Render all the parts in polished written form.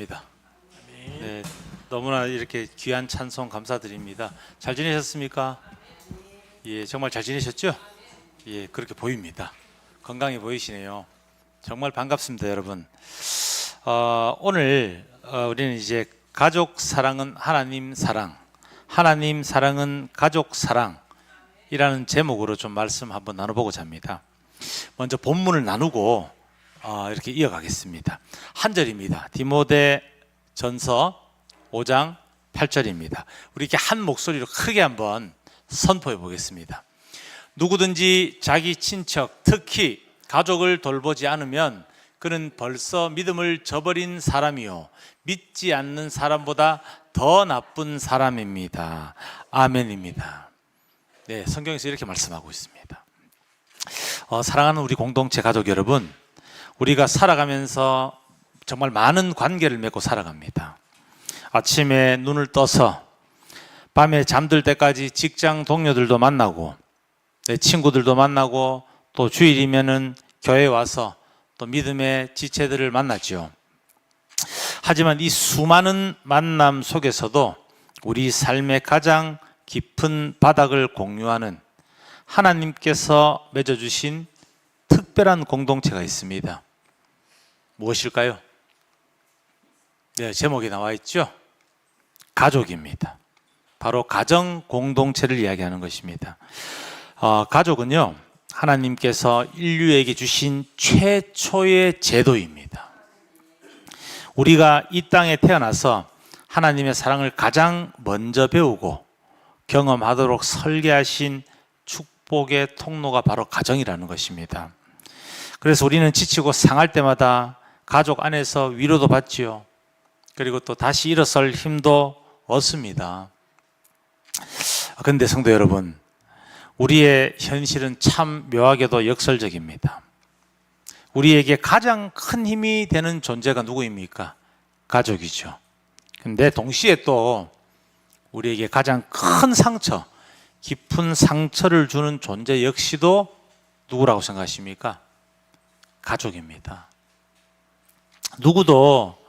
반갑습니다. 네, 너무나 이렇게 귀한 찬송 감사드립니다. 잘 지내셨습니까? 예, 정말 잘 지내셨죠? 예, 그렇게 보입니다. 건강해 보이시네요. 정말 반갑습니다, 여러분. 오늘 우리는 이제 가족 사랑은 하나님 사랑, 하나님 사랑은 가족 사랑이라는 제목으로 좀 말씀 한번 나눠보고자 합니다. 먼저 본문을 나누고 이렇게 이어가겠습니다. 한 절입니다. 디모데전서 5장 8절입니다. 우리 이렇게 한 목소리로 크게 한번 선포해 보겠습니다. 누구든지 자기 친척, 특히 가족을 돌보지 않으면 그는 벌써 믿음을 저버린 사람이요 믿지 않는 사람보다 더 나쁜 사람입니다. 아멘입니다. 네, 성경에서 이렇게 말씀하고 있습니다. 사랑하는 우리 공동체 가족 여러분, 우리가 살아가면서 정말 많은 관계를 맺고 살아갑니다. 아침에 눈을 떠서 밤에 잠들 때까지 직장 동료들도 만나고 내 친구들도 만나고 또 주일이면은 교회에 와서 또 믿음의 지체들을 만나죠. 하지만 이 수많은 만남 속에서도 우리 삶의 가장 깊은 바닥을 공유하는 하나님께서 맺어주신 특별한 공동체가 있습니다. 무엇일까요? 네, 제목에 나와 있죠. 가족입니다. 바로 가정 공동체를 이야기하는 것입니다. 가족은요, 하나님께서 인류에게 주신 최초의 제도입니다. 우리가 이 땅에 태어나서 하나님의 사랑을 가장 먼저 배우고 경험하도록 설계하신 축복의 통로가 바로 가정이라는 것입니다. 그래서 우리는 지치고 상할 때마다 가족 안에서 위로도 받지요. 그리고 또 다시 일어설 힘도 얻습니다. 그런데 성도 여러분, 우리의 현실은 참 묘하게도 역설적입니다. 우리에게 가장 큰 힘이 되는 존재가 누구입니까? 가족이죠. 근데 동시에 또 우리에게 가장 큰 상처, 깊은 상처를 주는 존재 역시도 누구라고 생각하십니까? 가족입니다. 누구도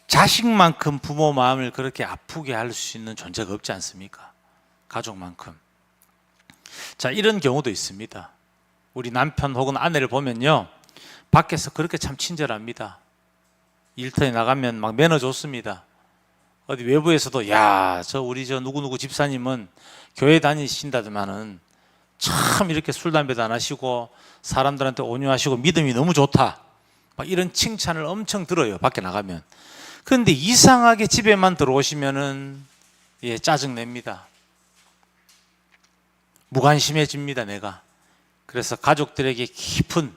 자식만큼 부모 마음을 그렇게 아프게 할 수 있는 존재가 없지 않습니까? 가족만큼. 자, 이런 경우도 있습니다. 우리 남편 혹은 아내를 보면요, 밖에서 그렇게 참 친절합니다. 일터에 나가면 막 매너 좋습니다. 어디 외부에서도 우리 누구누구 집사님은 교회 다니신다더만은 참 이렇게 술 담배도 안 하시고 사람들한테 온유하시고 믿음이 너무 좋다, 막 이런 칭찬을 엄청 들어요, 밖에 나가면. 그런데 이상하게 집에만 들어오시면은 짜증냅니다. 무관심해집니다, 내가. 그래서 가족들에게 깊은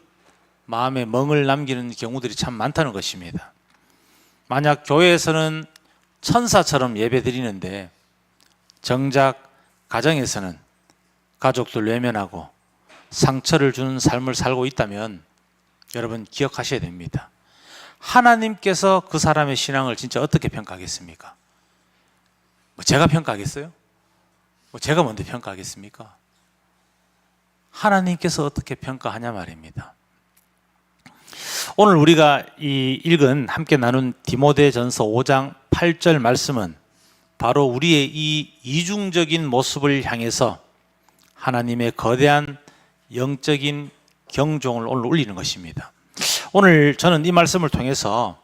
마음에 멍을 남기는 경우들이 참 많다는 것입니다. 만약 교회에서는 천사처럼 예배 드리는데 정작 가정에서는 가족들 외면하고 상처를 주는 삶을 살고 있다면 여러분 기억하셔야 됩니다. 하나님께서 그 사람의 신앙을 진짜 어떻게 평가하겠습니까? 제가 평가하겠어요? 제가 먼저 평가하겠습니까? 하나님께서 어떻게 평가하냐 말입니다. 오늘 우리가 읽은 함께 나눈 디모데전서 5장 8절 말씀은 바로 우리의 이 이중적인 모습을 향해서 하나님의 거대한 영적인 경종을 오늘 울리는 것입니다. 오늘 저는 이 말씀을 통해서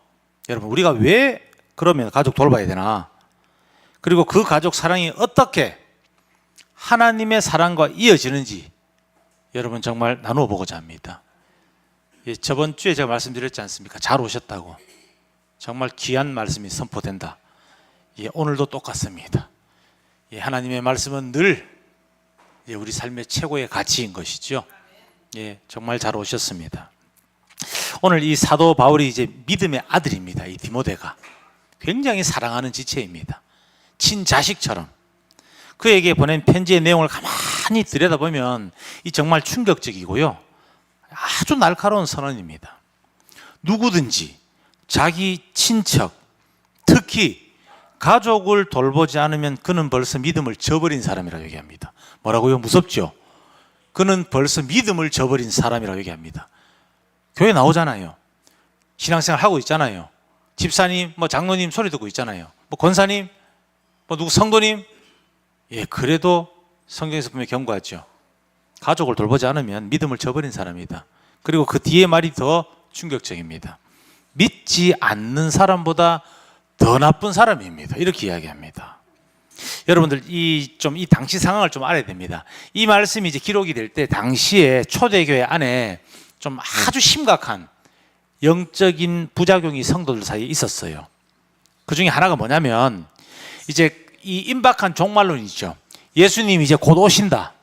여러분, 우리가 왜 그러면 가족 돌봐야 되나, 그리고 그 가족 사랑이 어떻게 하나님의 사랑과 이어지는지 여러분 정말 나누어 보고자 합니다. 저번 주에 제가 말씀드렸지 않습니까? 잘 오셨다고. 정말 귀한 말씀이 선포된다. 오늘도 똑같습니다. 하나님의 말씀은 늘 우리 삶의 최고의 가치인 것이죠. 정말 잘 오셨습니다. 오늘 이 사도 바울이 이제 믿음의 아들입니다. 이 디모데가 굉장히 사랑하는 지체입니다. 친자식처럼. 그에게 보낸 편지의 내용을 가만히 들여다보면 이 정말 충격적이고요, 아주 날카로운 선언입니다. 누구든지 자기 친척, 특히 가족을 돌보지 않으면 그는 벌써 믿음을 저버린 사람이라고 얘기합니다. 뭐라고요? 무섭죠? 그는 벌써 믿음을 저버린 사람이라고 얘기합니다. 교회 나오잖아요. 신앙생활 하고 있잖아요. 집사님, 뭐 장로님 소리 듣고 있잖아요. 뭐 권사님, 뭐 누구 성도님. 예, 그래도 성경에서 분명히 경고하죠. 가족을 돌보지 않으면 믿음을 저버린 사람이다. 그리고 그 뒤에 말이 더 충격적입니다. 믿지 않는 사람보다 더 나쁜 사람입니다. 이렇게 이야기합니다. 여러분들 이 당시 상황을 좀 알아야 됩니다. 이 말씀이 이제 기록이 될 때 당시에 초대교회 안에 좀 아주 심각한 영적인 부작용이 성도들 사이에 있었어요. 그 중에 하나가 뭐냐면 이제 이 임박한 종말론이죠. 예수님이 이제 곧 오신다.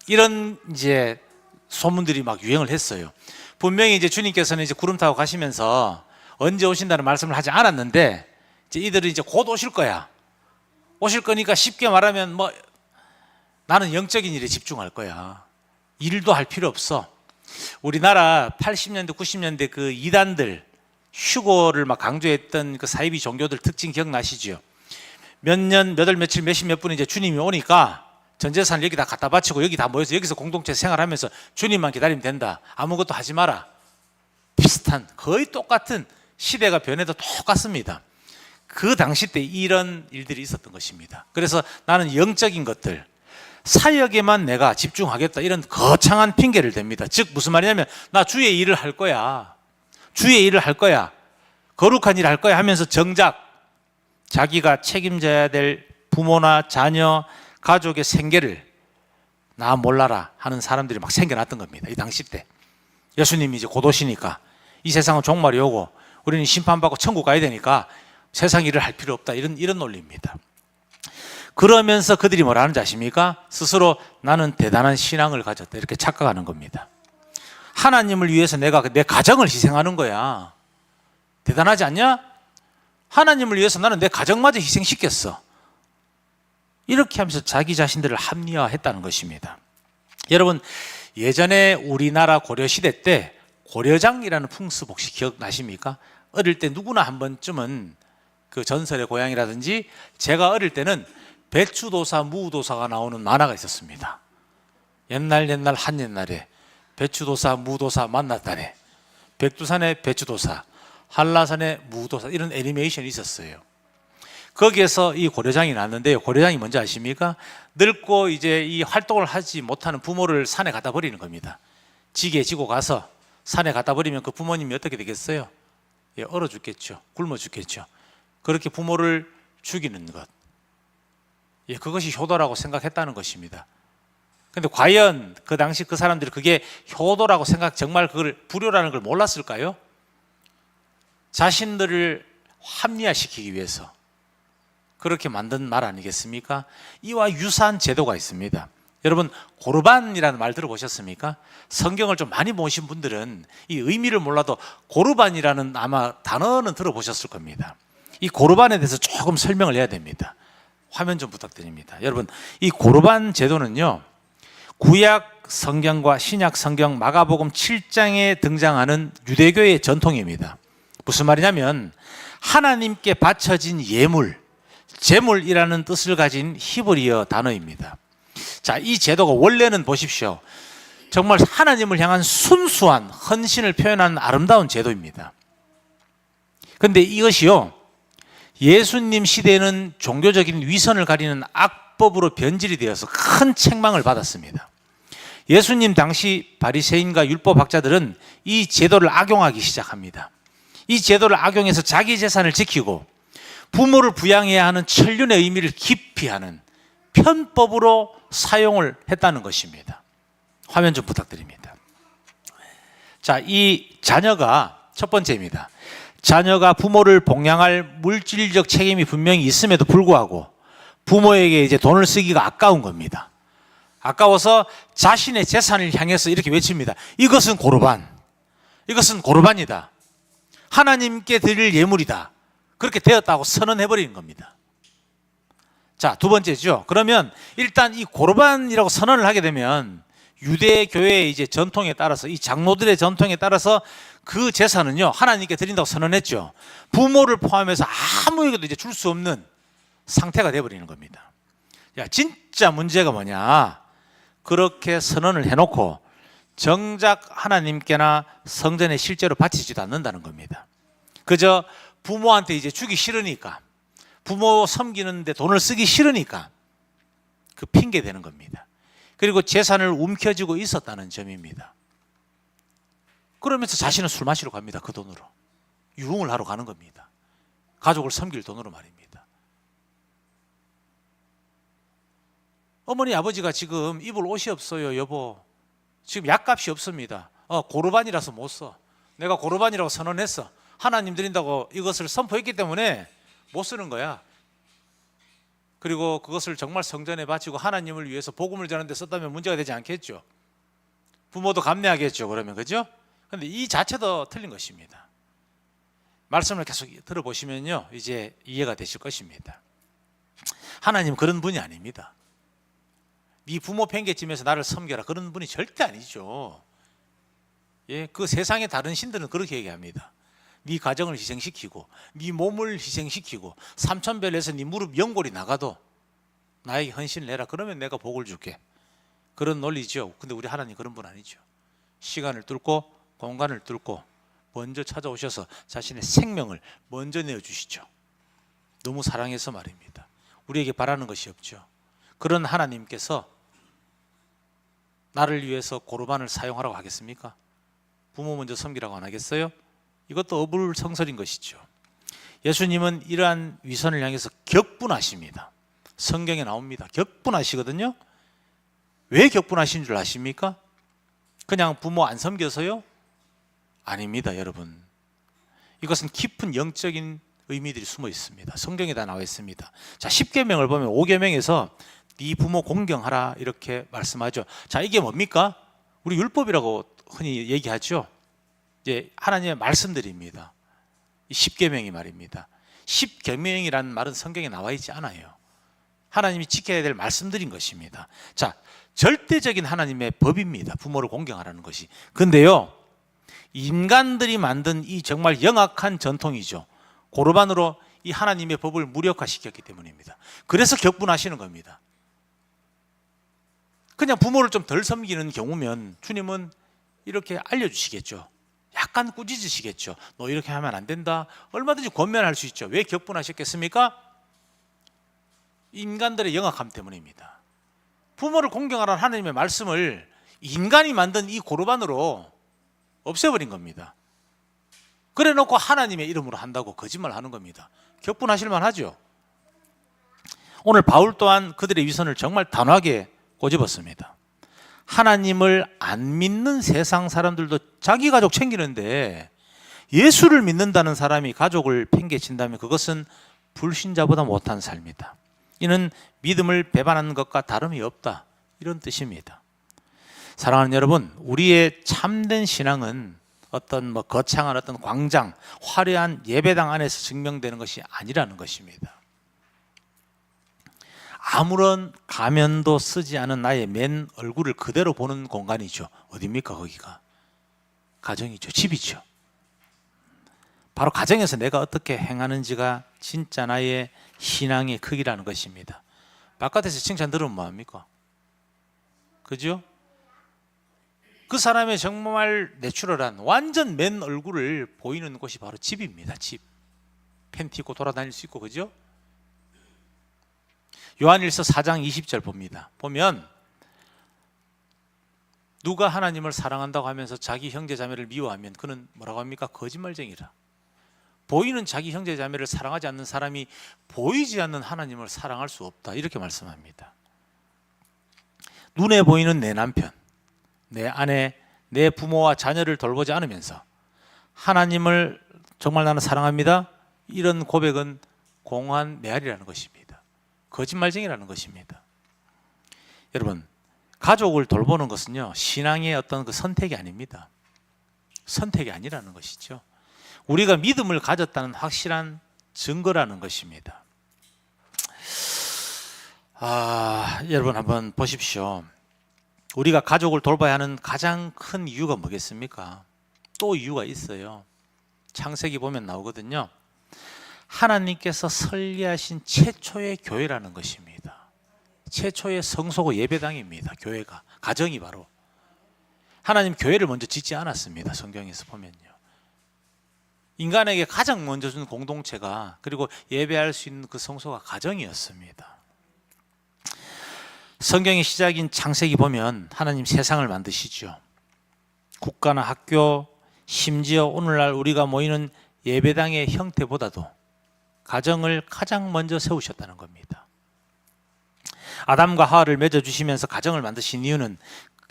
이런 이제 소문들이 막 유행을 했어요. 분명히 이제 주님께서는 이제 구름 타고 가시면서 언제 오신다는 말씀을 하지 않았는데 이제 이들은 이제 곧 오실 거야. 오실 거니까 쉽게 말하면 뭐 나는 영적인 일에 집중할 거야. 일도 할 필요 없어. 우리나라 80년대, 90년대 그 이단들 휴거를 막 강조했던 그 사이비 종교들 특징 기억나시죠? 몇 년, 몇 월, 며칠, 몇십 몇 분 이제 주님이 오니까 전 재산을 여기 다 갖다 바치고 여기 다 모여서 여기서 공동체 생활하면서 주님만 기다리면 된다. 아무것도 하지 마라. 비슷한 거의 똑같은 시대가 변해도 똑같습니다. 그 당시 때 이런 일들이 있었던 것입니다. 그래서 나는 영적인 것들 사역에만 내가 집중하겠다 이런 거창한 핑계를 댑니다. 즉 무슨 말이냐면 나 주의 일을 할 거야. 주의 일을 할 거야. 거룩한 일을 할 거야 하면서 정작 자기가 책임져야 될 부모나 자녀, 가족의 생계를 나 몰라라 하는 사람들이 막 생겨났던 겁니다. 이 당시 때. 예수님이 이제 곧 오시니까 이 세상은 종말이 오고 우리는 심판받고 천국 가야 되니까 세상 일을 할 필요 없다. 이런 논리입니다. 그러면서 그들이 뭐라 하는지 아십니까? 스스로 나는 대단한 신앙을 가졌다. 이렇게 착각하는 겁니다. 하나님을 위해서 내가 내 가정을 희생하는 거야. 대단하지 않냐? 하나님을 위해서 나는 내 가정마저 희생시켰어. 이렇게 하면서 자기 자신들을 합리화했다는 것입니다. 여러분, 예전에 우리나라 고려시대 때 고려장이라는 풍습 혹시 기억나십니까? 어릴 때 누구나 한 번쯤은 그 전설의 고향이라든지 제가 어릴 때는 배추도사, 무도사가 나오는 만화가 있었습니다. 옛날 한 옛날에 배추도사, 무도사 만났다네. 백두산의 배추도사, 한라산의 무도사 이런 애니메이션이 있었어요. 거기에서 이 고려장이 나왔는데요. 고려장이 뭔지 아십니까? 늙고 이제 이 활동을 하지 못하는 부모를 산에 갖다 버리는 겁니다. 지게 지고 가서 산에 갖다 버리면 그 부모님이 어떻게 되겠어요? 예, 얼어 죽겠죠. 굶어 죽겠죠. 그렇게 부모를 죽이는 것. 예, 그것이 효도라고 생각했다는 것입니다. 근데 과연 그 당시 그 사람들이 그게 효도라고 정말 그걸 불효라는 걸 몰랐을까요? 자신들을 합리화시키기 위해서 그렇게 만든 말 아니겠습니까? 이와 유사한 제도가 있습니다. 여러분, 고르반이라는 말 들어보셨습니까? 성경을 좀 많이 보신 분들은 이 의미를 몰라도 고르반이라는 아마 단어는 들어보셨을 겁니다. 이 고르반에 대해서 조금 설명을 해야 됩니다. 화면 좀 부탁드립니다. 여러분, 이 고르반 제도는요, 구약 성경과 신약 성경 마가복음 7장에 등장하는 유대교의 전통입니다. 무슨 말이냐면 하나님께 바쳐진 예물, 제물이라는 뜻을 가진 히브리어 단어입니다. 자, 이 제도가 원래는 보십시오. 정말 하나님을 향한 순수한 헌신을 표현하는 아름다운 제도입니다. 그런데 이것이요, 예수님 시대에는 종교적인 위선을 가리는 악법으로 변질이 되어서 큰 책망을 받았습니다. 예수님 당시 바리새인과 율법학자들은 이 제도를 악용하기 시작합니다. 이 제도를 악용해서 자기 재산을 지키고 부모를 부양해야 하는 천륜의 의미를 깊이 하는 편법으로 사용을 했다는 것입니다. 화면 좀 부탁드립니다. 자, 이 자녀가 첫 번째입니다. 자녀가 부모를 봉양할 물질적 책임이 분명히 있음에도 불구하고 부모에게 이제 돈을 쓰기가 아까운 겁니다. 아까워서 자신의 재산을 향해서 이렇게 외칩니다. 이것은 고르반. 이것은 고르반이다. 하나님께 드릴 예물이다. 그렇게 되었다고 선언해버리는 겁니다. 자, 두 번째죠. 그러면 일단 이 고르반이라고 선언을 하게 되면 유대교회의 이제 전통에 따라서 이 장로들의 전통에 따라서 그 재산은요, 하나님께 드린다고 선언했죠. 부모를 포함해서 아무에게도 이제 줄 수 없는 상태가 되어버리는 겁니다. 야, 진짜 문제가 뭐냐? 그렇게 선언을 해놓고 정작 하나님께나 성전에 실제로 바치지도 않는다는 겁니다. 그저 부모한테 이제 주기 싫으니까, 부모 섬기는데 돈을 쓰기 싫으니까 그 핑계 대는 겁니다. 그리고 재산을 움켜쥐고 있었다는 점입니다. 그러면서 자신은 술 마시러 갑니다. 그 돈으로 유흥을 하러 가는 겁니다. 가족을 섬길 돈으로 말입니다. 어머니 아버지가 지금 입을 옷이 없어요. 여보, 지금 약값이 없습니다. 고르반이라서 못 써. 내가 고르반이라고 선언했어. 하나님 드린다고 이것을 선포했기 때문에 못 쓰는 거야. 그리고 그것을 정말 성전에 바치고 하나님을 위해서 복음을 전하는 데 썼다면 문제가 되지 않겠죠. 부모도 감내하겠죠. 그러면, 그죠? 그런데 이 자체도 틀린 것입니다. 말씀을 계속 들어보시면요, 이제 이해가 되실 것입니다. 하나님 그런 분이 아닙니다. 네 부모 팽개치면서 나를 섬겨라, 그런 분이 절대 아니죠. 예, 그 세상의 다른 신들은 그렇게 얘기합니다. 네 가정을 희생시키고 네 몸을 희생시키고 삼천별에서 네 무릎 연골이 나가도 나에게 헌신을 해라, 그러면 내가 복을 줄게, 그런 논리죠. 근데 우리 하나님 그런 분 아니죠. 시간을 뚫고 공간을 뚫고 먼저 찾아오셔서 자신의 생명을 먼저 내어주시죠. 너무 사랑해서 말입니다. 우리에게 바라는 것이 없죠. 그런 하나님께서 나를 위해서 고르반을 사용하라고 하겠습니까? 부모 먼저 섬기라고 안 하겠어요? 이것도 어불성설인 것이죠. 예수님은 이러한 위선을 향해서 격분하십니다. 성경에 나옵니다. 격분하시거든요. 왜 격분하신 줄 아십니까? 그냥 부모 안 섬겨서요? 아닙니다, 여러분. 이것은 깊은 영적인 의미들이 숨어 있습니다. 성경에 다 나와 있습니다. 자, 10계명을 보면 5계명에서 네 부모 공경하라 이렇게 말씀하죠. 자, 이게 뭡니까? 우리 율법이라고 흔히 얘기하죠. 이제 하나님의 말씀들입니다. 이 10계명이 말입니다. 10계명이라는 말은 성경에 나와 있지 않아요. 하나님이 지켜야 될 말씀들인 것입니다. 자, 절대적인 하나님의 법입니다. 부모를 공경하라는 것이. 근데요, 인간들이 만든 이 정말 영악한 전통이죠. 고르반으로 이 하나님의 법을 무력화시켰기 때문입니다. 그래서 격분하시는 겁니다. 그냥 부모를 좀 덜 섬기는 경우면 주님은 이렇게 알려주시겠죠. 약간 꾸짖으시겠죠. 너 이렇게 하면 안 된다. 얼마든지 권면할 수 있죠. 왜 격분하셨겠습니까? 인간들의 영악함 때문입니다. 부모를 공경하라는 하나님의 말씀을 인간이 만든 이 고르반으로 없애버린 겁니다. 그래 놓고 하나님의 이름으로 한다고 거짓말 하는 겁니다. 격분하실 만하죠. 오늘 바울 또한 그들의 위선을 정말 단호하게 꼬집었습니다. 하나님을 안 믿는 세상 사람들도 자기 가족 챙기는데 예수를 믿는다는 사람이 가족을 팽개친다면 그것은 불신자보다 못한 삶이다. 이는 믿음을 배반하는 것과 다름이 없다, 이런 뜻입니다. 사랑하는 여러분, 우리의 참된 신앙은 어떤 거창한 어떤 광장, 화려한 예배당 안에서 증명되는 것이 아니라는 것입니다. 아무런 가면도 쓰지 않은 나의 맨 얼굴을 그대로 보는 공간이죠. 어디입니까? 거기가 가정이죠. 집이죠. 바로 가정에서 내가 어떻게 행하는지가 진짜 나의 신앙의 크기라는 것입니다. 바깥에서 칭찬 들으면 뭐합니까? 그죠? 그 사람의 정말 내추럴한 완전 맨 얼굴을 보이는 곳이 바로 집입니다. 집. 팬티 입고 돌아다닐 수 있고, 그죠? 요한일서 4장 20절 봅니다. 보면 누가 하나님을 사랑한다고 하면서 자기 형제 자매를 미워하면 그는 뭐라고 합니까? 거짓말쟁이라. 보이는 자기 형제 자매를 사랑하지 않는 사람이 보이지 않는 하나님을 사랑할 수 없다, 이렇게 말씀합니다. 눈에 보이는 내 남편, 내 아내, 내 부모와 자녀를 돌보지 않으면서 하나님을 정말 나는 사랑합니다, 이런 고백은 공허한 메아리라는 것입니다. 거짓말쟁이라는 것입니다. 여러분, 가족을 돌보는 것은요, 신앙의 어떤 그 선택이 아닙니다. 선택이 아니라는 것이죠. 우리가 믿음을 가졌다는 확실한 증거라는 것입니다. 여러분 한번 보십시오. 우리가 가족을 돌봐야 하는 가장 큰 이유가 뭐겠습니까? 또 이유가 있어요. 창세기 보면 나오거든요. 하나님께서 설계하신 최초의 교회라는 것입니다. 최초의 성소고 예배당입니다. 교회가, 가정이 바로. 하나님 교회를 먼저 짓지 않았습니다. 성경에서 보면요. 인간에게 가장 먼저 준 공동체가, 그리고 예배할 수 있는 그 성소가 가정이었습니다. 성경의 시작인 창세기 보면 하나님 세상을 만드시죠. 국가나 학교, 심지어 오늘날 우리가 모이는 예배당의 형태보다도 가정을 가장 먼저 세우셨다는 겁니다. 아담과 하와를 맺어주시면서 가정을 만드신 이유는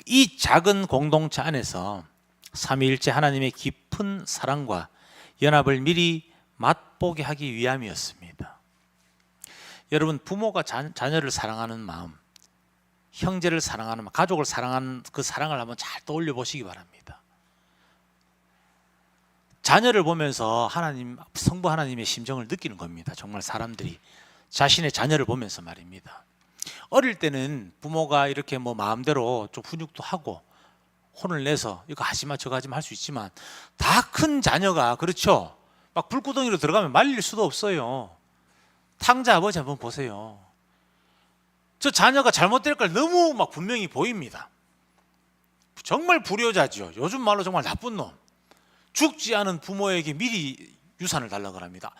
이 작은 공동체 안에서 삼위일체 하나님의 깊은 사랑과 연합을 미리 맛보게 하기 위함이었습니다. 여러분, 부모가 자녀를 사랑하는 마음, 형제를 사랑하는 마음, 가족을 사랑하는 그 사랑을 한번 잘 떠올려 보시기 바랍니다. 자녀를 보면서 성부 하나님의 심정을 느끼는 겁니다. 정말 사람들이 자신의 자녀를 보면서 말입니다. 어릴 때는 부모가 이렇게 마음대로 좀 훈육도 하고 혼을 내서 이거 하지마 저거 하지마 할 수 있지만, 다 큰 자녀가, 그렇죠, 막 불구덩이로 들어가면 말릴 수도 없어요. 탕자 아버지 한번 보세요. 저 자녀가 잘못될 걸 너무 분명히 보입니다. 정말 불효자죠. 요즘 말로 정말 나쁜 놈. 죽지 않은 부모에게 미리 유산을 달라고 합니다.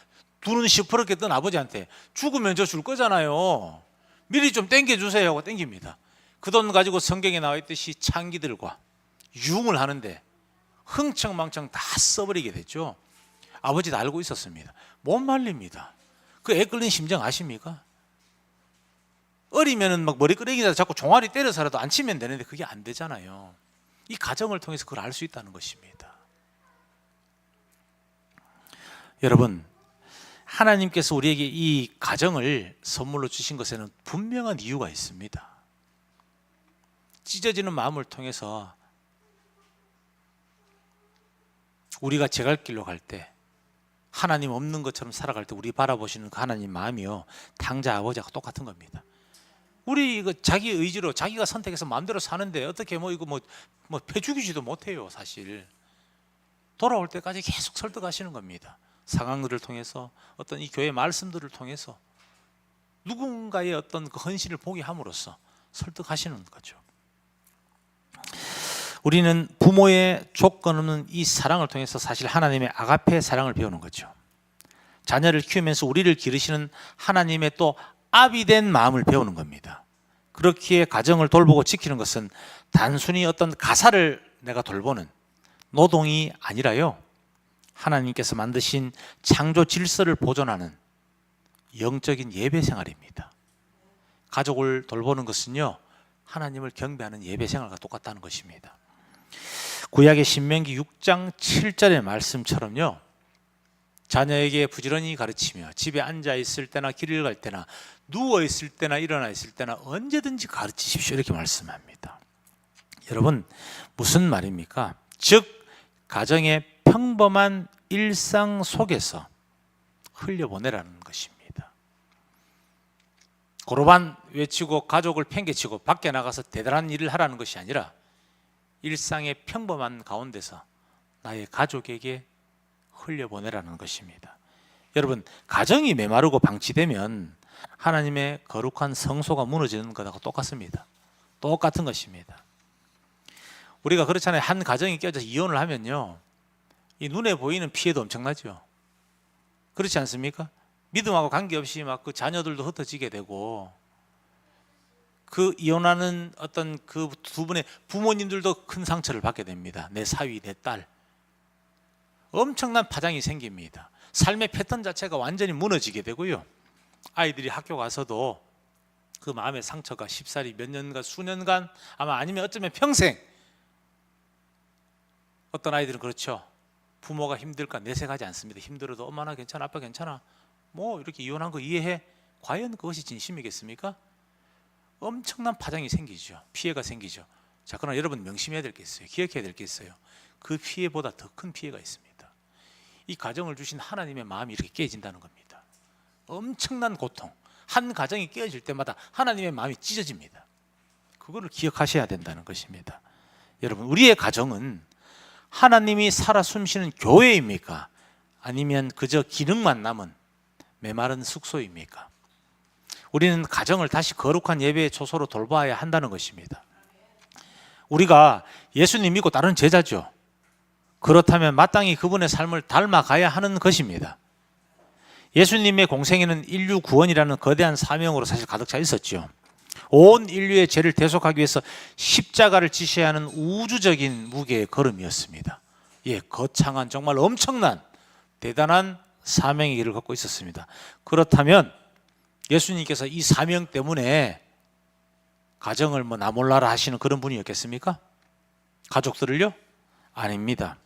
눈은 시퍼렇게 뜬 아버지한테 죽으면 저 줄 거잖아요, 미리 좀 땡겨주세요 하고 땡깁니다. 그 돈 가지고 성경에 나와 있듯이 창기들과 유흥을 하는데 흥청망청 다 써버리게 됐죠. 아버지도 알고 있었습니다. 못 말립니다. 그 애 끌린 심정 아십니까? 어리면은 머리끄레기다 자꾸 종아리 때려서라도 안 치면 되는데 그게 안 되잖아요. 이 가정을 통해서 그걸 알 수 있다는 것입니다. 여러분, 하나님께서 우리에게 이 가정을 선물로 주신 것에는 분명한 이유가 있습니다. 찢어지는 마음을 통해서 우리가 제 갈 길로 갈 때, 하나님 없는 것처럼 살아갈 때 우리 바라보시는 그 하나님 마음이요, 탕자 아버지하고 똑같은 겁니다. 우리 이거 자기 의지로 자기가 선택해서 마음대로 사는데 어떻게 패죽이지도 못해요. 사실 돌아올 때까지 계속 설득하시는 겁니다. 상황들을 통해서, 어떤 이 교회 말씀들을 통해서 누군가의 어떤 그 헌신을 보게 함으로써 설득하시는 거죠. 우리는 부모의 조건 없는 이 사랑을 통해서 사실 하나님의 아가페 사랑을 배우는 거죠. 자녀를 키우면서 우리를 기르시는 하나님의 또 아비 된 마음을 배우는 겁니다. 그렇기에 가정을 돌보고 지키는 것은 단순히 어떤 가사를 내가 돌보는 노동이 아니라요, 하나님께서 만드신 창조 질서를 보존하는 영적인 예배 생활입니다. 가족을 돌보는 것은요, 하나님을 경배하는 예배 생활과 똑같다는 것입니다. 구약의 신명기 6장 7절의 말씀처럼요, 자녀에게 부지런히 가르치며 집에 앉아 있을 때나 길을 갈 때나 누워 있을 때나 일어나 있을 때나 언제든지 가르치십시오, 이렇게 말씀합니다. 여러분, 무슨 말입니까? 즉 가정의 평범한 일상 속에서 흘려보내라는 것입니다. 고로반 외치고 가족을 팽개치고 밖에 나가서 대단한 일을 하라는 것이 아니라 일상의 평범한 가운데서 나의 가족에게 흘려보내라는 것입니다. 여러분, 가정이 메마르고 방치되면 하나님의 거룩한 성소가 무너지는 것하고 똑같습니다. 똑같은 것입니다. 우리가 그렇잖아요. 한 가정이 깨져서 이혼을 하면요, 이 눈에 보이는 피해도 엄청나죠. 그렇지 않습니까? 믿음하고 관계없이 그 자녀들도 흩어지게 되고, 그 이혼하는 어떤 그 두 분의 부모님들도 큰 상처를 받게 됩니다. 내 사위, 내 딸. 엄청난 파장이 생깁니다. 삶의 패턴 자체가 완전히 무너지게 되고요, 아이들이 학교 가서도 그 마음의 상처가 쉽사리 몇 년간, 수년간, 아마 아니면 어쩌면 평생. 어떤 아이들은 그렇죠. 부모가 힘들까 내색하지 않습니다. 힘들어도 엄마 나 괜찮아, 아빠 괜찮아, 이렇게 이혼한 거 이해해. 과연 그것이 진심이겠습니까? 엄청난 파장이 생기죠. 피해가 생기죠. 자, 그러나 여러분 명심해야 될 게 있어요. 기억해야 될 게 있어요. 그 피해보다 더 큰 피해가 있습니다. 이 가정을 주신 하나님의 마음이 이렇게 깨진다는 겁니다. 엄청난 고통. 한 가정이 깨어질 때마다 하나님의 마음이 찢어집니다. 그거를 기억하셔야 된다는 것입니다. 여러분, 우리의 가정은 하나님이 살아 숨쉬는 교회입니까? 아니면 그저 기능만 남은 메마른 숙소입니까? 우리는 가정을 다시 거룩한 예배의 초소로 돌봐야 한다는 것입니다. 우리가 예수님 믿고 따르는 제자죠. 그렇다면 마땅히 그분의 삶을 닮아가야 하는 것입니다. 예수님의 공생애는 인류 구원이라는 거대한 사명으로 사실 가득 차 있었죠. 온 인류의 죄를 대속하기 위해서 십자가를 지셔야 하는 우주적인 무게의 걸음이었습니다. 예, 거창한 정말 엄청난 대단한 사명의 길을 걷고 있었습니다. 그렇다면 예수님께서 이 사명 때문에 가정을 나 몰라라 하시는 그런 분이었겠습니까? 가족들을요? 아닙니다.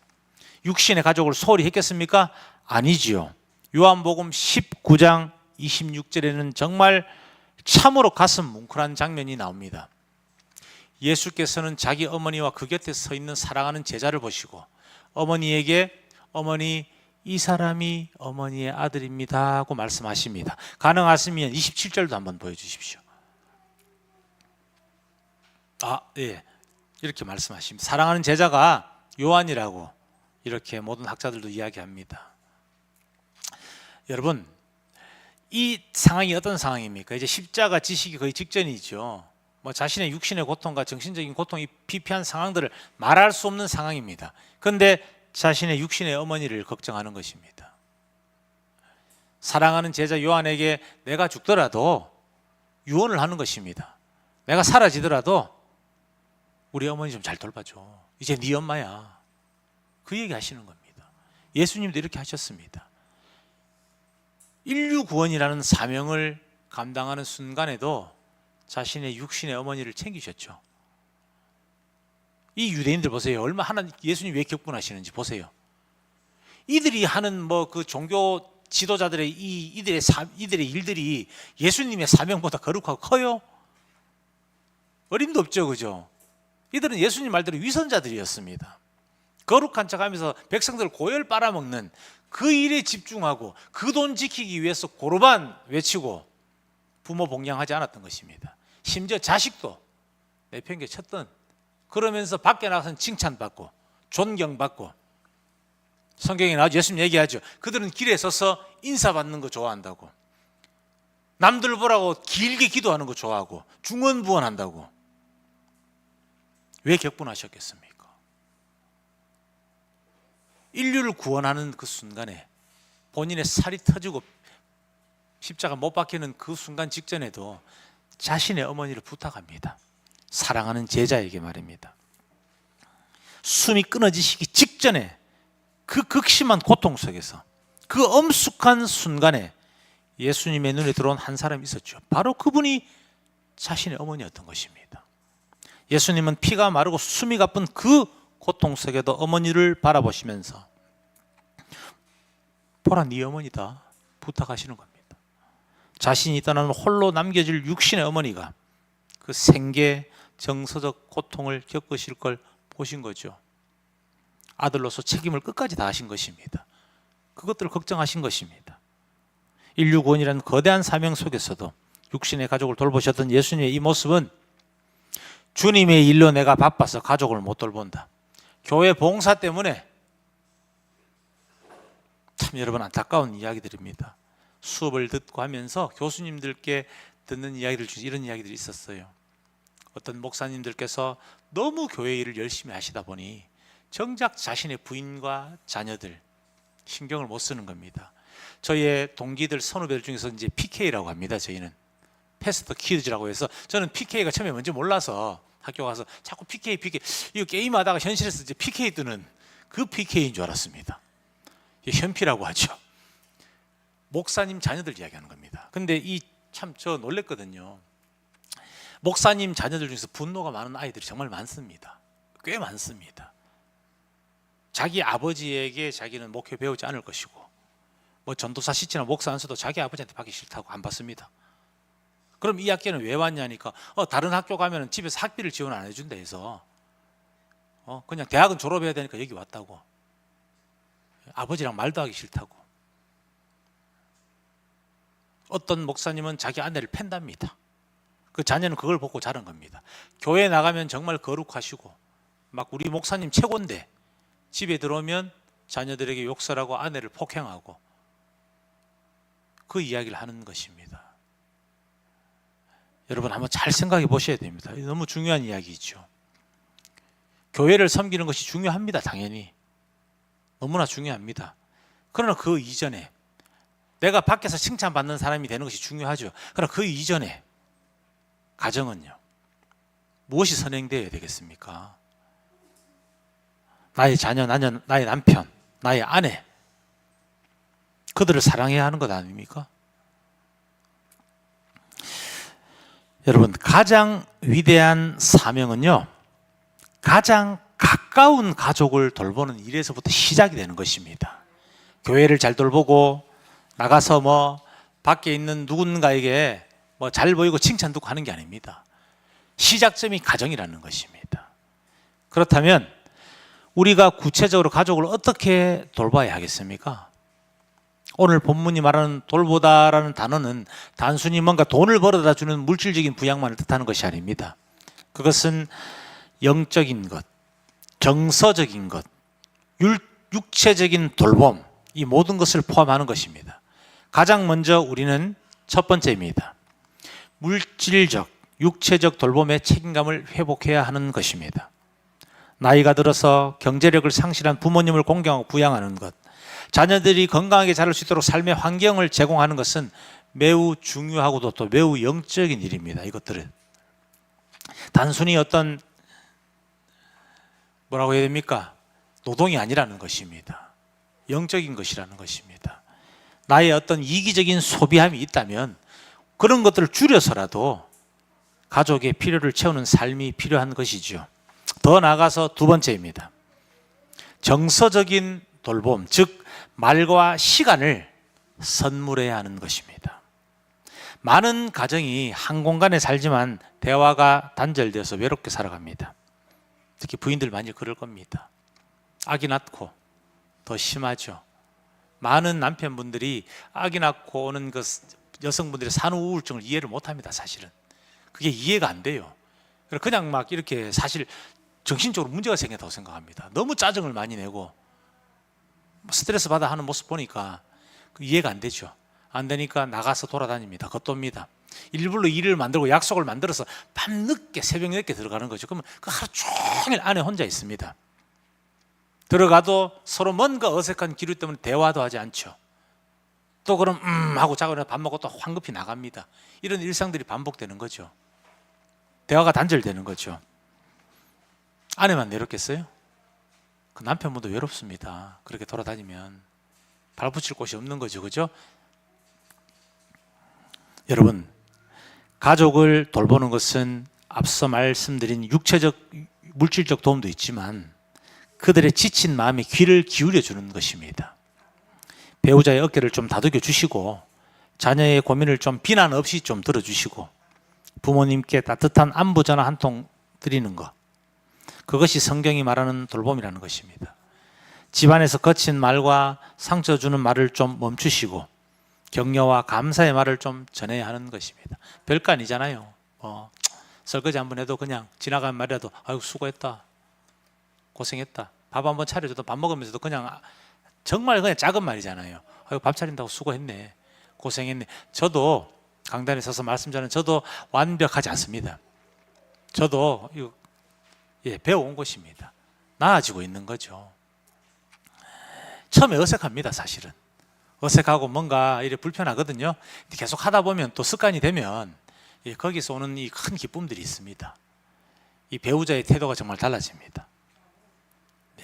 육신의 가족을 소홀히 했겠습니까? 아니지요. 요한복음 19장 26절에는 정말 참으로 가슴 뭉클한 장면이 나옵니다. 예수께서는 자기 어머니와 그 곁에 서 있는 사랑하는 제자를 보시고 어머니에게 어머니 이 사람이 어머니의 아들입니다 하고 말씀하십니다. 가능하시면 27절도 한번 보여주십시오. 예, 이렇게 말씀하십니다. 사랑하는 제자가 요한이라고 이렇게 모든 학자들도 이야기합니다. 여러분, 이 상황이 어떤 상황입니까? 이제 십자가 지시기 거의 직전이죠. 자신의 육신의 고통과 정신적인 고통이 피폐한 상황들을 말할 수 없는 상황입니다. 그런데 자신의 육신의 어머니를 걱정하는 것입니다. 사랑하는 제자 요한에게 내가 죽더라도 유언을 하는 것입니다. 내가 사라지더라도 우리 어머니 좀 잘 돌봐줘. 이제 네 엄마야. 그 얘기 하시는 겁니다. 예수님도 이렇게 하셨습니다. 인류 구원이라는 사명을 감당하는 순간에도 자신의 육신의 어머니를 챙기셨죠. 이 유대인들 보세요. 얼마나 예수님 왜 격분하시는지 보세요. 이들이 하는 그 종교 지도자들의 이들의 일들이 예수님의 사명보다 거룩하고 커요? 어림도 없죠, 그죠? 이들은 예수님 말대로 위선자들이었습니다. 거룩한 척하면서 백성들을 고열 빨아먹는 그 일에 집중하고 그 돈 지키기 위해서 고르반 외치고 부모 봉양하지 않았던 것입니다. 심지어 자식도 내팽개 쳤던, 그러면서 밖에 나가서는 칭찬받고 존경받고, 성경에 나오죠. 예수님 얘기하죠. 그들은 길에 서서 인사받는 거 좋아한다고, 남들 보라고 길게 기도하는 거 좋아하고 중언부언한다고. 왜 격분하셨겠습니까? 인류를 구원하는 그 순간에 본인의 살이 터지고 십자가 못 박히는 그 순간 직전에도 자신의 어머니를 부탁합니다. 사랑하는 제자에게 말입니다. 숨이 끊어지시기 직전에 그 극심한 고통 속에서 그 엄숙한 순간에 예수님의 눈에 들어온 한 사람이 있었죠. 바로 그분이 자신의 어머니였던 것입니다. 예수님은 피가 마르고 숨이 가쁜 그 고통 속에도 어머니를 바라보시면서 보라 네 어머니다 부탁하시는 겁니다. 자신이 떠나는 홀로 남겨질 육신의 어머니가 그 생계 정서적 고통을 겪으실 걸 보신 거죠. 아들로서 책임을 끝까지 다하신 것입니다. 그것들을 걱정하신 것입니다. 인류 구원이라는 거대한 사명 속에서도 육신의 가족을 돌보셨던 예수님의 이 모습은 주님의 일로 내가 바빠서 가족을 못 돌본다, 교회 봉사 때문에, 참 여러분 안타까운 이야기들입니다. 수업을 듣고 하면서 교수님들께 듣는 이야기들 중에 이런 이야기들이 있었어요. 어떤 목사님들께서 너무 교회 일을 열심히 하시다 보니 정작 자신의 부인과 자녀들 신경을 못 쓰는 겁니다. 저희의 동기들 선후배들 중에서 이제 PK라고 합니다. 저희는 패스터 키즈라고 해서, 저는 PK가 처음에 뭔지 몰라서 학교 가서 자꾸 PK 이거 게임하다가 현실에서 이제 PK 뜨는 그 PK인 줄 알았습니다. 현피라고 하죠. 목사님 자녀들 이야기하는 겁니다. 근데 저 놀랬거든요. 목사님 자녀들 중에서 분노가 많은 아이들이 정말 많습니다. 꽤 많습니다. 자기 아버지에게 자기는 목회 배우지 않을 것이고, 전도사 시치나 목사 안수도 자기 아버지한테 받기 싫다고 안 받습니다. 그럼 이 학교는 왜 왔냐니까 다른 학교 가면 집에서 학비를 지원 안 해준다 해서 그냥 대학은 졸업해야 되니까 여기 왔다고. 아버지랑 말도 하기 싫다고. 어떤 목사님은 자기 아내를 팬답니다. 그 자녀는 그걸 보고 자란 겁니다. 교회 나가면 정말 거룩하시고 막 우리 목사님 최고인데 집에 들어오면 자녀들에게 욕설하고 아내를 폭행하고 그 이야기를 하는 것입니다. 여러분 한번 잘 생각해 보셔야 됩니다. 너무 중요한 이야기죠. 교회를 섬기는 것이 중요합니다. 당연히. 너무나 중요합니다. 그러나 그 이전에 내가 밖에서 칭찬받는 사람이 되는 것이 중요하죠. 그러나 그 이전에 가정은요, 무엇이 선행되어야 되겠습니까? 나의 자녀, 나의 남편, 나의 아내, 그들을 사랑해야 하는 것 아닙니까? 여러분, 가장 위대한 사명은요, 가장 가까운 가족을 돌보는 일에서부터 시작이 되는 것입니다. 교회를 잘 돌보고 나가서 밖에 있는 누군가에게 잘 보이고 칭찬 듣고 하는 게 아닙니다. 시작점이 가정이라는 것입니다. 그렇다면 우리가 구체적으로 가족을 어떻게 돌봐야 하겠습니까? 오늘 본문이 말하는 돌보다라는 단어는 단순히 뭔가 돈을 벌어다 주는 물질적인 부양만을 뜻하는 것이 아닙니다. 그것은 영적인 것, 정서적인 것, 육체적인 돌봄, 이 모든 것을 포함하는 것입니다. 가장 먼저 우리는 첫 번째입니다. 물질적, 육체적 돌봄의 책임감을 회복해야 하는 것입니다. 나이가 들어서 경제력을 상실한 부모님을 공경하고 부양하는 것, 자녀들이 건강하게 자랄 수 있도록 삶의 환경을 제공하는 것은 매우 중요하고도 또 매우 영적인 일입니다. 이것들은 단순히 어떤 뭐라고 해야 됩니까? 노동이 아니라는 것입니다. 영적인 것이라는 것입니다. 나의 어떤 이기적인 소비함이 있다면 그런 것들을 줄여서라도 가족의 필요를 채우는 삶이 필요한 것이죠. 더 나아가서 두 번째입니다. 정서적인 돌봄, 즉 말과 시간을 선물해야 하는 것입니다. 많은 가정이 한 공간에 살지만 대화가 단절되어서 외롭게 살아갑니다. 특히 부인들 많이 그럴 겁니다. 아기 낳고 더 심하죠. 많은 남편분들이 아기 낳고 오는 그 여성분들의 산후 우울증을 이해를 못합니다. 사실은 그게 이해가 안 돼요. 그냥 막 이렇게 사실 정신적으로 문제가 생겼다고 생각합니다. 너무 짜증을 많이 내고 스트레스 받아 하는 모습 보니까 이해가 안 되죠. 안 되니까 나가서 돌아다닙니다. 겉돕니다. 일부러 일을 만들고 약속을 만들어서 밤늦게 새벽 늦게 들어가는 거죠. 그러면 그 하루 종일 안에 혼자 있습니다. 들어가도 서로 뭔가 어색한 기류 때문에 대화도 하지 않죠. 또 그럼 하고 자고 밥 먹고 또 황급히 나갑니다. 이런 일상들이 반복되는 거죠. 대화가 단절되는 거죠. 아내만 외롭겠어요? 그 남편분도 외롭습니다. 그렇게 돌아다니면 발붙일 곳이 없는 거죠. 그죠? 여러분, 가족을 돌보는 것은 앞서 말씀드린 육체적, 물질적 도움도 있지만 그들의 지친 마음에 귀를 기울여 주는 것입니다. 배우자의 어깨를 좀 다독여 주시고 자녀의 고민을 좀 비난 없이 좀 들어주시고 부모님께 따뜻한 안부 전화 한 통 드리는 것, 그것이 성경이 말하는 돌봄이라는 것입니다. 집안에서 거친 말과 상처 주는 말을 좀 멈추시고 격려와 감사의 말을 좀 전해야 하는 것입니다. 별거 아니잖아요. 설거지 한번 해도 그냥 지나가는 말이라도 아이고 수고했다, 고생했다, 밥 한번 차려줘도 밥 먹으면서도 그냥 정말 그냥 작은 말이잖아요. 아이고 밥 차린다고 수고했네, 고생했네. 저도 강단에 서서 말씀 전하는 저도 완벽하지 않습니다. 저도 이거 배워온 것입니다. 나아지고 있는 거죠. 처음에 어색합니다. 사실은 어색하고 뭔가 이래 불편하거든요. 계속 하다 보면 또 습관이 되면 거기서 오는 이 큰 기쁨들이 있습니다. 이 배우자의 태도가 정말 달라집니다.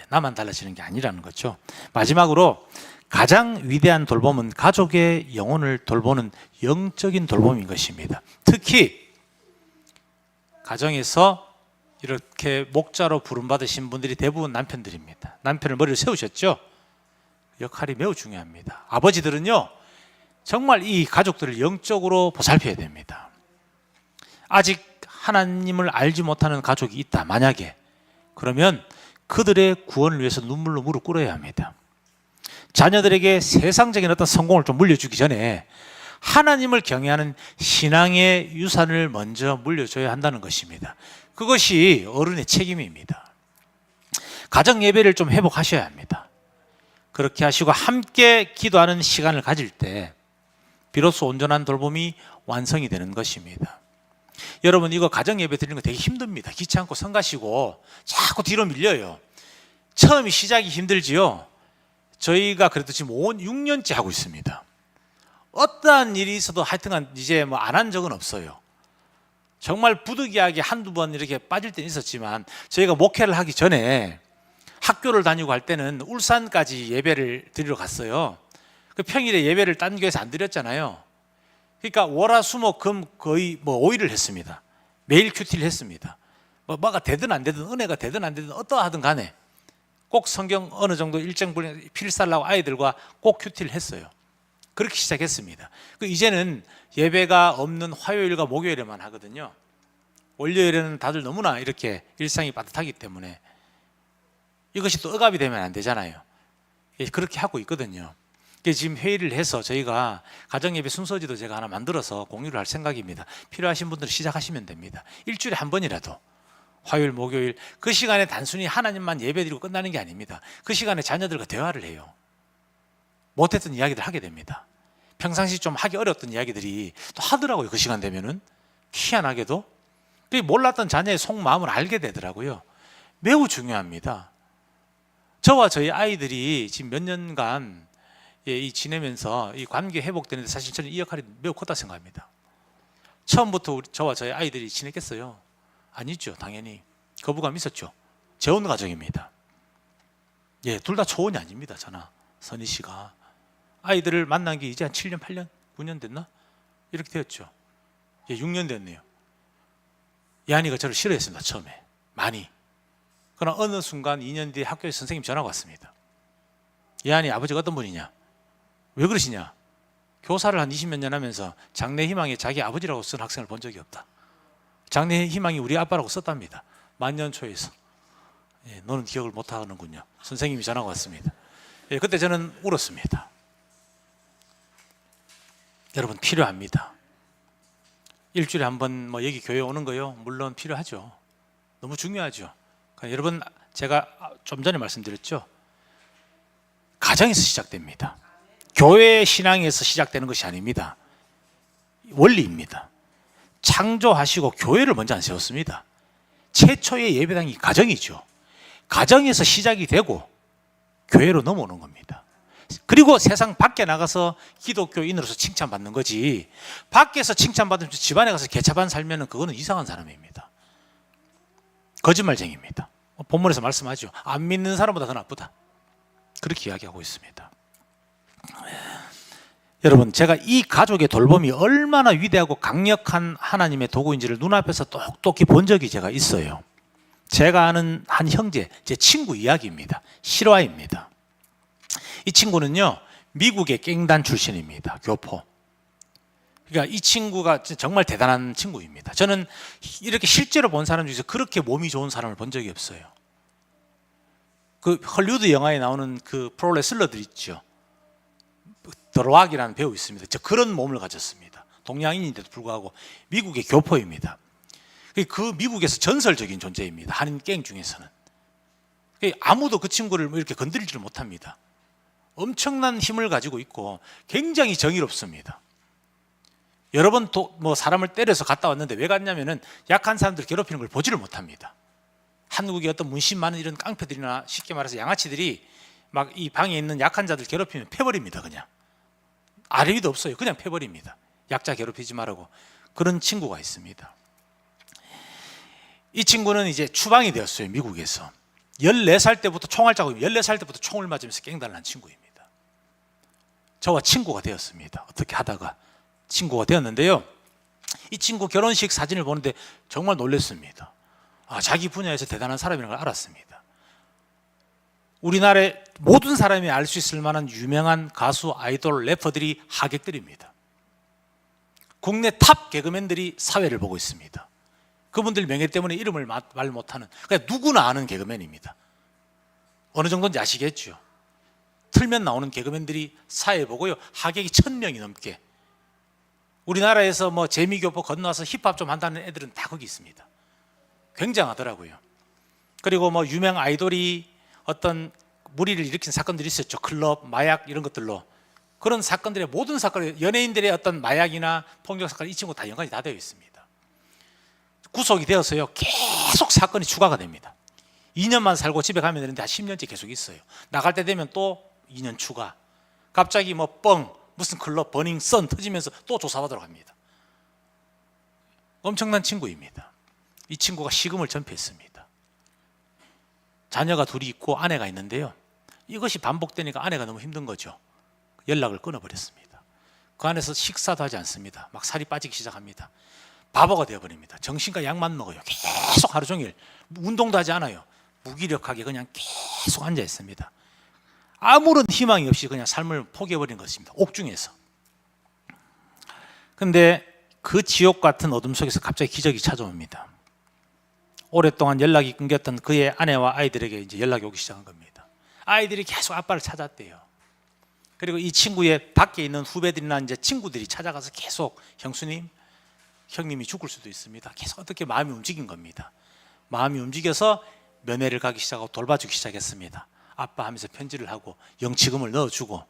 나만 달라지는 게 아니라는 거죠. 마지막으로 가장 위대한 돌봄은 가족의 영혼을 돌보는 영적인 돌봄인 것입니다. 특히 가정에서 이렇게 목자로 부름받으신 분들이 대부분 남편들입니다. 남편을 머리를 세우셨죠? 역할이 매우 중요합니다. 아버지들은요, 정말 이 가족들을 영적으로 보살펴야 됩니다. 아직 하나님을 알지 못하는 가족이 있다, 만약에 그러면 그들의 구원을 위해서 눈물로 무릎 꿇어야 합니다. 자녀들에게 세상적인 어떤 성공을 좀 물려주기 전에 하나님을 경외하는 신앙의 유산을 먼저 물려줘야 한다는 것입니다. 그것이 어른의 책임입니다. 가정 예배를 좀 회복하셔야 합니다. 그렇게 하시고 함께 기도하는 시간을 가질 때 비로소 온전한 돌봄이 완성이 되는 것입니다. 여러분, 이거 가정 예배 드리는 거 되게 힘듭니다. 귀찮고 성가시고 자꾸 뒤로 밀려요. 처음이 시작이 힘들지요. 저희가 그래도 지금 6년째 하고 있습니다. 어떠한 일이 있어도 하여튼간 이제 뭐 안 한 적은 없어요. 정말 부득이하게 한두 번 이렇게 빠질 때는 있었지만 저희가 목회를 하기 전에 학교를 다니고 할 때는 울산까지 예배를 드리러 갔어요. 그 평일에 예배를 딴 교회에서 안 드렸잖아요. 그러니까 월화수목금 거의 뭐 5일을 했습니다. 매일 큐티를 했습니다. 뭐가 되든 안 되든 은혜가 되든 안 되든 어떠하든 간에 꼭 성경 어느 정도 일정 분량 필사하려고 아이들과 꼭 큐티를 했어요. 그렇게 시작했습니다. 이제는 예배가 없는 화요일과 목요일에만 하거든요. 월요일에는 다들 너무나 이렇게 일상이 빠듯하기 때문에 이것이 또 억압이 되면 안 되잖아요. 그렇게 하고 있거든요. 지금 회의를 해서 저희가 가정예배 순서지도 제가 하나 만들어서 공유를 할 생각입니다. 필요하신 분들은 시작하시면 됩니다. 일주일에 한 번이라도 화요일, 목요일 그 시간에 단순히 하나님만 예배드리고 끝나는 게 아닙니다. 그 시간에 자녀들과 대화를 해요. 못했던 이야기들 하게 됩니다. 평상시 좀 하기 어려웠던 이야기들이 또 하더라고요. 그 시간 되면은 희한하게도 몰랐던 자녀의 속마음을 알게 되더라고요. 매우 중요합니다. 저와 저희 아이들이 지금 몇 년간 지내면서 이 관계 회복되는데 사실 저는 이 역할이 매우 컸다 생각합니다. 처음부터 저와 저희 아이들이 지냈겠어요? 아니죠. 당연히 거부감 있었죠. 재혼 가정입니다. 둘 다 초혼이 아닙니다. 저나 선희 씨가 아이들을 만난 게 이제 한 7년, 8년, 9년 됐나? 이렇게 되었죠. 6년 됐네요. 예한이가 저를 싫어했습니다. 처음에 많이. 그러나 어느 순간 2년 뒤에 학교에 선생님 전화가 왔습니다. 예한이 아버지가 어떤 분이냐? 왜 그러시냐? 교사를 한 20몇 년 하면서 장래희망에 자기 아버지라고 쓴 학생을 본 적이 없다. 장래희망이 우리 아빠라고 썼답니다. 만년초에서. 너는 기억을 못하는군요. 선생님이 전화가 왔습니다. 그때 저는 울었습니다. 여러분 필요합니다. 일주일에 한 번 뭐 여기 교회 오는 거요? 물론 필요하죠. 너무 중요하죠. 그러니까 여러분 제가 좀 전에 말씀드렸죠. 가정에서 시작됩니다. 교회 신앙에서 시작되는 것이 아닙니다. 원리입니다. 창조하시고 교회를 먼저 안 세웠습니다. 최초의 예배당이 가정이죠. 가정에서 시작이 되고 교회로 넘어오는 겁니다. 그리고 세상 밖에 나가서 기독교인으로서 칭찬받는 거지, 밖에서 칭찬받으면서 집안에 가서 개차반 살면 그거는 이상한 사람입니다. 거짓말쟁이입니다. 본문에서 말씀하죠. 안 믿는 사람보다 더 나쁘다. 그렇게 이야기하고 있습니다. 여러분 제가 이 가족의 돌봄이 얼마나 위대하고 강력한 하나님의 도구인지를 눈앞에서 똑똑히 본 적이 제가 있어요. 제가 아는 한 형제, 제 친구 이야기입니다. 실화입니다. 이 친구는요 미국의 깽단 출신입니다. 교포. 그러니까 이 친구가 정말 대단한 친구입니다. 저는 이렇게 실제로 본 사람 중에서 그렇게 몸이 좋은 사람을 본 적이 없어요. 그 헐리우드 영화에 나오는 그 프로레슬러들 있죠. 더락이라는 배우 있습니다. 저 그런 몸을 가졌습니다. 동양인인데도 불구하고 미국의 교포입니다. 그 미국에서 전설적인 존재입니다. 한인 갱 중에서는. 아무도 그 친구를 이렇게 건드리지를 못합니다. 엄청난 힘을 가지고 있고 굉장히 정의롭습니다. 여러 번 뭐 사람을 때려서 갔다 왔는데 왜 갔냐면은 약한 사람들 괴롭히는 걸 보지를 못합니다. 한국의 어떤 문신 많은 이런 깡패들이나 쉽게 말해서 양아치들이 막 이 방에 있는 약한 자들 괴롭히면 패버립니다. 그냥 아래 위도 없어요. 그냥 패버립니다. 약자 괴롭히지 말라고. 그런 친구가 있습니다. 이 친구는 이제 추방이 되었어요. 미국에서 14살 때부터 총알 자국, 14살 때부터 총을 맞으면서 깽단을 한 친구입니다. 저와 친구가 되었습니다. 어떻게 하다가 친구가 되었는데요, 이 친구 결혼식 사진을 보는데 정말 놀랐습니다. 자기 분야에서 대단한 사람이라는 걸 알았습니다. 우리나라의 모든 사람이 알 수 있을 만한 유명한 가수, 아이돌, 래퍼들이 하객들입니다. 국내 탑 개그맨들이 사회를 보고 있습니다. 그분들 명예 때문에 이름을 말 못하는, 그냥 누구나 아는 개그맨입니다. 어느 정도인지 아시겠죠? 틀면 나오는 개그맨들이 사회 보고요, 하객이 1000명이 넘게. 우리나라에서 뭐 재미교포 건너와서 힙합 좀 한다는 애들은 다 거기 있습니다. 굉장하더라고요. 그리고 뭐 유명 아이돌이 어떤 무리를 일으킨 사건들이 있었죠. 클럽, 마약 이런 것들로. 그런 사건들의 모든 사건, 연예인들의 어떤 마약이나 폭력 사건, 이 친구 다 연관이 다 되어 있습니다. 구속이 되어서요 계속 사건이 추가가 됩니다. 2년만 살고 집에 가면 되는데 한 10년째 계속 있어요. 나갈 때 되면 또 2년 추가. 갑자기 뭐 무슨 클럽 버닝 썬 터지면서 또 조사받으러 갑니다. 엄청난 친구입니다. 이 친구가 식음을 전폐했습니다. 자녀가 둘이 있고 아내가 있는데요. 이것이 반복되니까 아내가 너무 힘든 거죠. 연락을 끊어버렸습니다. 그 안에서 식사도 하지 않습니다. 막 살이 빠지기 시작합니다. 바보가 되어버립니다. 정신과 약만 먹어요. 계속 하루 종일 운동도 하지 않아요. 무기력하게 그냥 계속 앉아 있습니다. 아무런 희망이 없이 그냥 삶을 포기해버린 것입니다. 옥중에서. 근데 그 지옥 같은 어둠 속에서 갑자기 기적이 찾아옵니다. 오랫동안 연락이 끊겼던 그의 아내와 아이들에게 이제 연락이 오기 시작한 겁니다. 아이들이 계속 아빠를 찾았대요. 그리고 이 친구의 밖에 있는 후배들이나 이제 친구들이 찾아가서 계속 형수님, 형님이 죽을 수도 있습니다. 계속 어떻게 마음이 움직인 겁니다. 마음이 움직여서 면회를 가기 시작하고 돌봐주기 시작했습니다. 아빠 하면서 편지를 하고 영치금을 넣어주고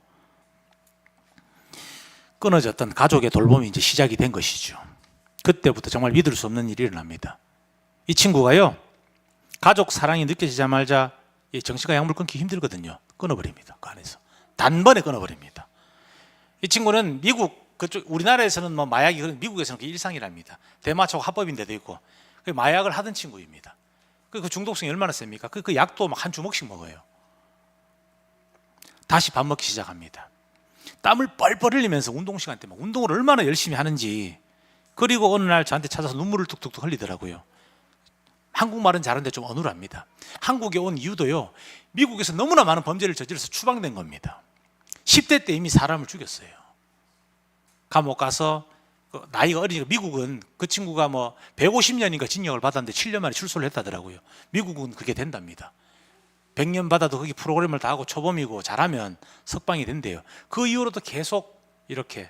끊어졌던 가족의 돌봄이 이제 시작이 된 것이죠. 그때부터 정말 믿을 수 없는 일이 일어납니다. 이 친구가요, 가족 사랑이 느껴지자마자 정신과 약물 끊기 힘들거든요. 끊어버립니다. 그 안에서 단번에 끊어버립니다. 이 친구는 미국 그쪽 우리나라에서는 뭐 마약이 미국에서는 그게 일상이랍니다. 대마초가 합법인데도 있고 마약을 하던 친구입니다. 그 중독성이 얼마나 셉니까? 그 약도 막 한 주먹씩 먹어요. 다시 밥 먹기 시작합니다. 땀을 뻘뻘 흘리면서 운동 시간 때 막 운동을 얼마나 열심히 하는지. 그리고 어느 날 저한테 찾아서 눈물을 뚝뚝뚝 흘리더라고요. 한국말은 잘하는데 좀 어눌합니다. 한국에 온 이유도요, 미국에서 너무나 많은 범죄를 저질러서 추방된 겁니다. 10대 때 이미 사람을 죽였어요. 감옥 가서 나이가 어리니까 미국은 그 친구가 뭐 150년인가 징역을 받았는데 7년 만에 출소를 했다더라고요. 미국은 그게 된답니다. 100년 받아도 거기 프로그램을 다 하고 초범이고 잘하면 석방이 된대요. 그 이후로도 계속 이렇게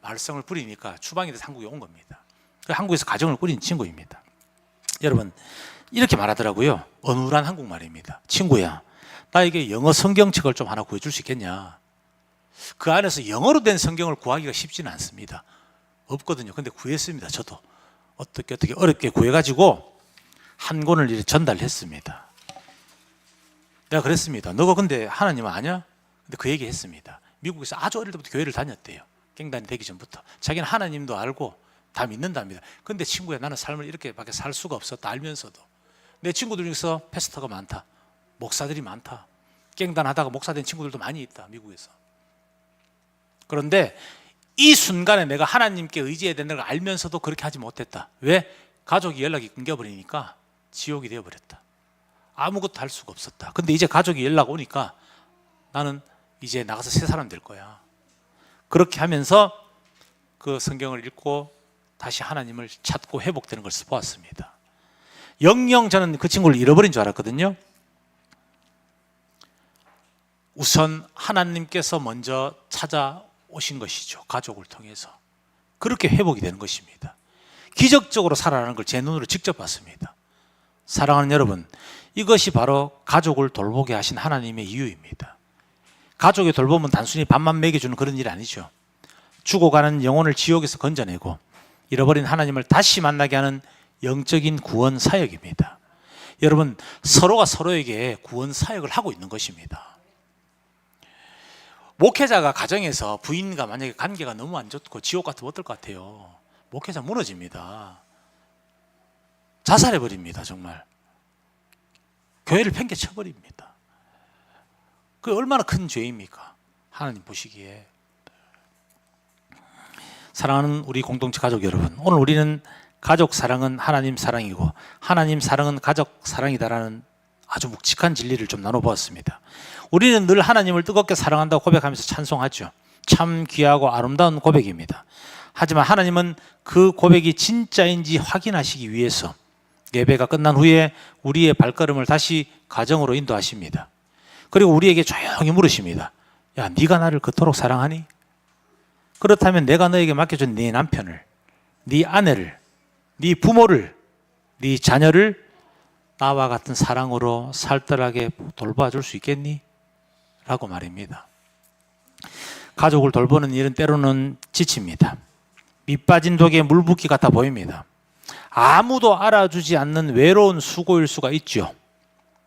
말썽을 부리니까 추방이 돼서 한국에 온 겁니다. 한국에서 가정을 꾸린 친구입니다. 여러분, 이렇게 말하더라고요. 어눌한 한국말입니다. 친구야, 나에게 영어 성경책을 좀 하나 구해줄 수 있겠냐? 그 안에서 영어로 된 성경을 구하기가 쉽지는 않습니다. 없거든요. 근데 구했습니다. 저도 어떻게 어렵게 구해가지고 한 권을 이렇게 전달했습니다. 내가 그랬습니다. 너가 근데 하나님 아냐? 근데 그 얘기 했습니다. 미국에서 아주 어릴 때부터 교회를 다녔대요. 갱단이 되기 전부터. 자기는 하나님도 알고 다 믿는답니다. 근데 친구야, 나는 삶을 이렇게밖에 살 수가 없었다 알면서도. 내 친구들 중에서 패스터가 많다. 목사들이 많다. 갱단하다가 목사 된 친구들도 많이 있다. 미국에서. 그런데 이 순간에 내가 하나님께 의지해야 된다는 걸 알면서도 그렇게 하지 못했다. 왜? 가족이 연락이 끊겨버리니까 지옥이 되어버렸다. 아무것도 할 수가 없었다. 근데 이제 가족이 연락 오니까 나는 이제 나가서 새 사람 될 거야. 그렇게 하면서 그 성경을 읽고 다시 하나님을 찾고 회복되는 걸 보았습니다. 영영 저는 그 친구를 잃어버린 줄 알았거든요. 우선 하나님께서 먼저 찾아오신 것이죠. 가족을 통해서. 그렇게 회복이 되는 것입니다. 기적적으로 살아나는 걸 제 눈으로 직접 봤습니다. 사랑하는 여러분, 이것이 바로 가족을 돌보게 하신 하나님의 이유입니다. 가족의 돌봄은 단순히 밥만 먹여주는 그런 일이 아니죠. 죽어가는 영혼을 지옥에서 건져내고 잃어버린 하나님을 다시 만나게 하는 영적인 구원 사역입니다. 여러분, 서로가 서로에게 구원 사역을 하고 있는 것입니다. 목회자가 가정에서 부인과 만약에 관계가 너무 안 좋고 지옥 같으면 어떨 것 같아요? 목회자 무너집니다. 자살해버립니다. 정말 교회를 팽개쳐버립니다. 그게 얼마나 큰 죄입니까? 하나님 보시기에. 사랑하는 우리 공동체 가족 여러분, 오늘 우리는 가족 사랑은 하나님 사랑이고 하나님 사랑은 가족 사랑이다라는 아주 묵직한 진리를 좀 나눠보았습니다. 우리는 늘 하나님을 뜨겁게 사랑한다고 고백하면서 찬송하죠. 참 귀하고 아름다운 고백입니다. 하지만 하나님은 그 고백이 진짜인지 확인하시기 위해서 예배가 끝난 후에 우리의 발걸음을 다시 가정으로 인도하십니다. 그리고 우리에게 조용히 물으십니다. 야, 네가 나를 그토록 사랑하니? 그렇다면 내가 너에게 맡겨준 네 남편을, 네 아내를, 네 부모를, 네 자녀를 나와 같은 사랑으로 살뜰하게 돌봐줄 수 있겠니? 라고 말입니다. 가족을 돌보는 일은 때로는 지칩니다. 밑빠진 독에 물 붓기 같아 보입니다. 아무도 알아주지 않는 외로운 수고일 수가 있죠.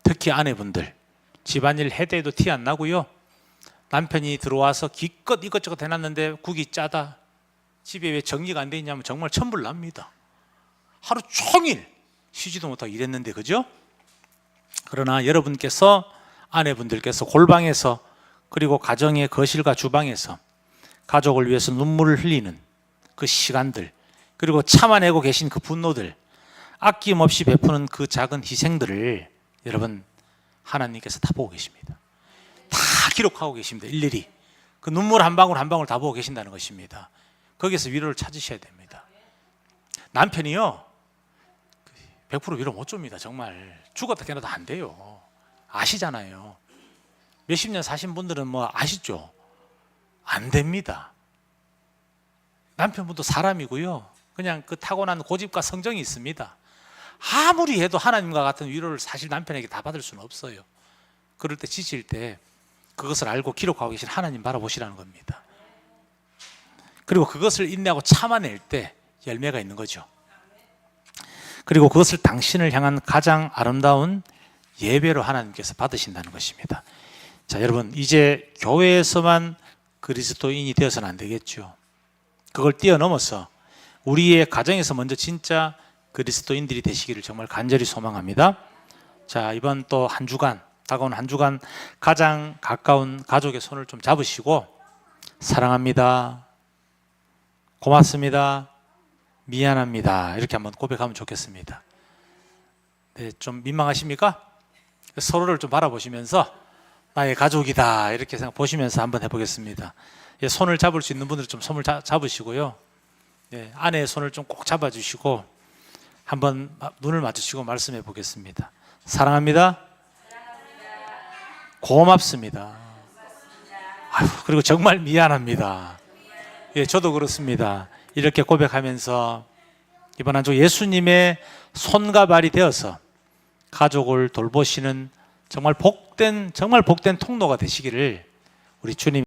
특히 아내분들, 집안일 해대도 티 안 나고요. 남편이 들어와서 기껏 이것저것 해놨는데 국이 짜다, 집에 왜 정리가 안 돼 있냐면 정말 천불납니다. 하루 종일 쉬지도 못하고 일했는데, 그죠? 그러나 여러분께서, 아내분들께서 골방에서, 그리고 가정의 거실과 주방에서 가족을 위해서 눈물을 흘리는 그 시간들, 그리고 참아내고 계신 그 분노들, 아낌없이 베푸는 그 작은 희생들을 여러분, 하나님께서 다 보고 계십니다. 다 기록하고 계십니다. 일일이 그 눈물 한 방울 한 방울 다 보고 계신다는 것입니다. 거기서 위로를 찾으셔야 됩니다. 남편이요 100% 위로 못 줍니다. 정말 죽었다 깨어나도 안 돼요. 아시잖아요. 몇십 년 사신 분들은 뭐 아시죠? 안 됩니다. 남편분도 사람이고요, 그냥 그 타고난 고집과 성정이 있습니다. 아무리 해도 하나님과 같은 위로를 사실 남편에게 다 받을 수는 없어요. 그럴 때, 지칠 때 그것을 알고 기록하고 계신 하나님 바라보시라는 겁니다. 그리고 그것을 인내하고 참아낼 때 열매가 있는 거죠. 그리고 그것을 당신을 향한 가장 아름다운 예배로 하나님께서 받으신다는 것입니다. 자, 여러분, 이제 교회에서만 그리스도인이 되어서는 안 되겠죠. 그걸 뛰어넘어서 우리의 가정에서 먼저 진짜 그리스도인들이 되시기를 정말 간절히 소망합니다. 자, 이번 또 한 주간, 다가온 한 주간 가장 가까운 가족의 손을 좀 잡으시고, 사랑합니다, 고맙습니다, 미안합니다, 이렇게 한번 고백하면 좋겠습니다. 네, 좀 민망하십니까? 서로를 좀 바라보시면서 나의 가족이다 이렇게 생각 보시면서 한번 해보겠습니다. 예, 손을 잡을 수 있는 분들은 좀 손을 잡으시고요. 예, 아내의 손을 좀 꼭 잡아주시고 한번 눈을 마주치고 말씀해 보겠습니다. 사랑합니다. 고맙습니다. 아유, 그리고 정말 미안합니다. 예, 저도 그렇습니다. 이렇게 고백하면서 이번 한 주 예수님의 손과 발이 되어서 가족을 돌보시는 정말 복된 통로가 되시기를 우리 주님